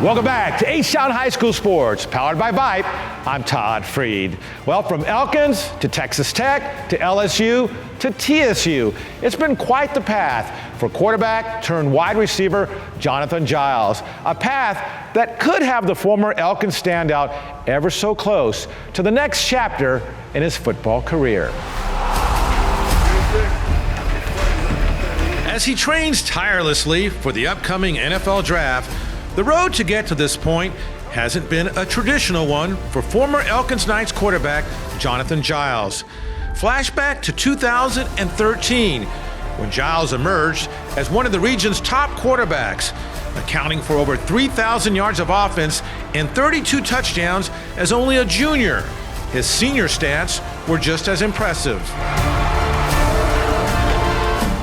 Welcome back to H-Town High School Sports, powered by Vipe. I'm Todd Freed. Well, from Elkins to Texas Tech to LSU to TSU, it's been quite the path for quarterback turned wide receiver Jonathan Giles. A path that could have the former Elkins standout ever so close to the next chapter in his football career. As he trains tirelessly for the upcoming NFL draft, the road to get to this point hasn't been a traditional one for former Elkins Knights quarterback Jonathan Giles. Flashback to 2013, when Giles emerged as one of the region's top quarterbacks, accounting for over 3,000 yards of offense and 32 touchdowns as only a junior. His senior stats were just as impressive.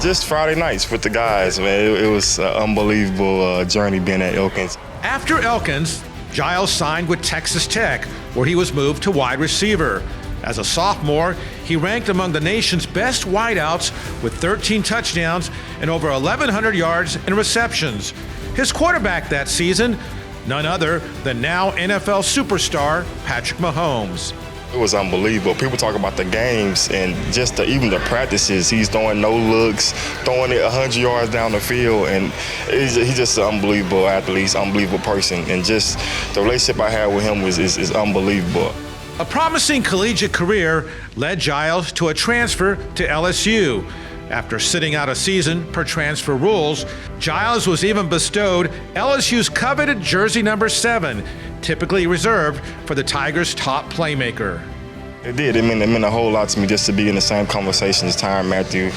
Just Friday nights with the guys, man. It was an unbelievable journey being at Elkins. After Elkins, Giles signed with Texas Tech, where he was moved to wide receiver. As a sophomore, he ranked among the nation's best wideouts with 13 touchdowns and over 1,100 yards in receptions. His quarterback that season, none other than now NFL superstar Patrick Mahomes. It was unbelievable. People talk about the games and just even the practices. He's throwing no looks, throwing it 100 yards down the field, and he's just an unbelievable athlete. He's an unbelievable person, and just the relationship I had with him is unbelievable. A promising collegiate career led Giles to a transfer to LSU. After sitting out a season per transfer rules, Giles was even bestowed LSU's coveted jersey number 7, typically reserved for the Tigers' top playmaker. It did. It meant a whole lot to me just to be in the same conversation as Tyrann Mathieu,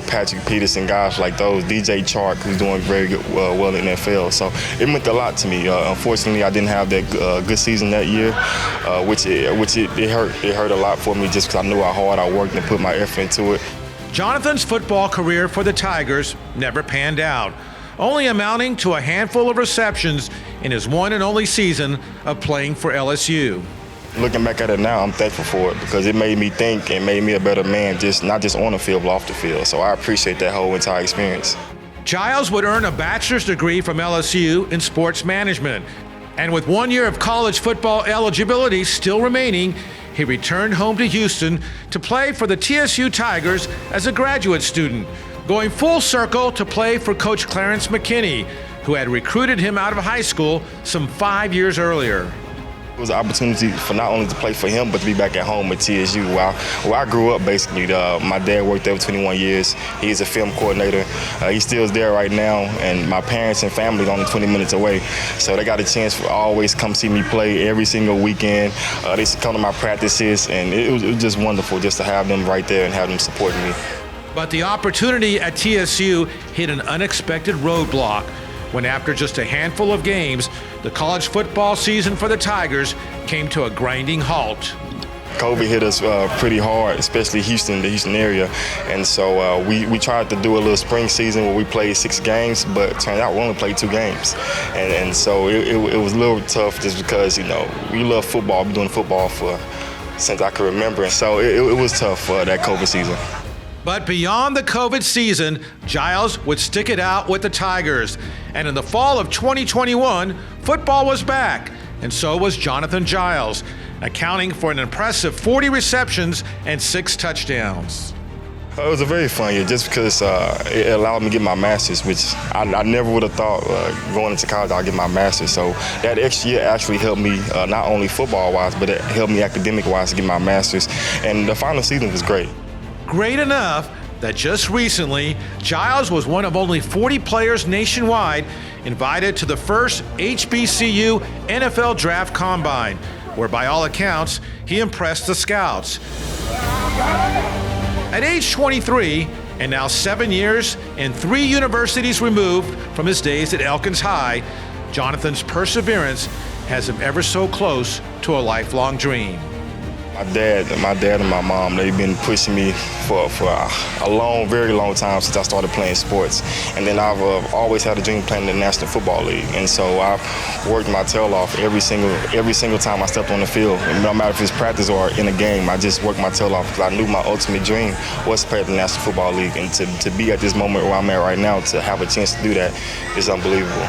Patrick Peterson, guys like those, DJ Chark, who's doing very good, well in the NFL. So it meant a lot to me. Unfortunately, I didn't have that good season that year, which it hurt. It hurt a lot for me just because I knew how hard I worked and put my effort into it. Jonathan's football career for the Tigers never panned out, only amounting to a handful of receptions in his one and only season of playing for LSU. Looking back at it now, I'm thankful for it because it made me think and made me a better man, not just on the field, but off the field. So I appreciate that whole entire experience. Giles would earn a bachelor's degree from LSU in sports management, and with 1 year of college football eligibility still remaining, he returned home to Houston to play for the TSU Tigers as a graduate student, going full circle to play for Coach Clarence McKinney, who had recruited him out of high school some 5 years earlier. It was an opportunity for not only to play for him, but to be back at home at TSU, where I grew up, basically. My dad worked there for 21 years. He's a film coordinator. He still is there right now, and my parents and family are only 20 minutes away. So they got a chance to always come see me play every single weekend. They used to come to my practices, and it was just wonderful just to have them right there and have them supporting me. But the opportunity at TSU hit an unexpected roadblock when, after just a handful of games, the college football season for the Tigers came to a grinding halt. COVID hit us pretty hard, especially Houston, the Houston area. And so we tried to do a little spring season where we played 6 games, but it turned out we only played 2 games. And so it was a little tough just because, we love football. I've been doing football since I can remember. And so it was tough that COVID season. But beyond the COVID season, Giles would stick it out with the Tigers. And in the fall of 2021, football was back, and so was Jonathan Giles, accounting for an impressive 40 receptions and 6 touchdowns. It was a very fun year just because it allowed me to get my master's, which I never would have thought going into college I'd get my master's. So that extra year actually helped me not only football-wise, but it helped me academic-wise to get my master's. And the final season was great. Great enough that just recently, Giles was one of only 40 players nationwide invited to the first HBCU NFL Draft Combine, where by all accounts, he impressed the scouts. At age 23, and now 7 years and 3 universities removed from his days at Elkins High, Jonathan's perseverance has him ever so close to a lifelong dream. My dad and my mom, they've been pushing me for a very long time since I started playing sports. And then I've always had a dream playing in the National Football League. And so I've worked my tail off every single time I stepped on the field. And no matter if it's practice or in a game, I just worked my tail off because I knew my ultimate dream was to play at the National Football League. And to be at this moment where I'm at right now, to have a chance to do that is unbelievable.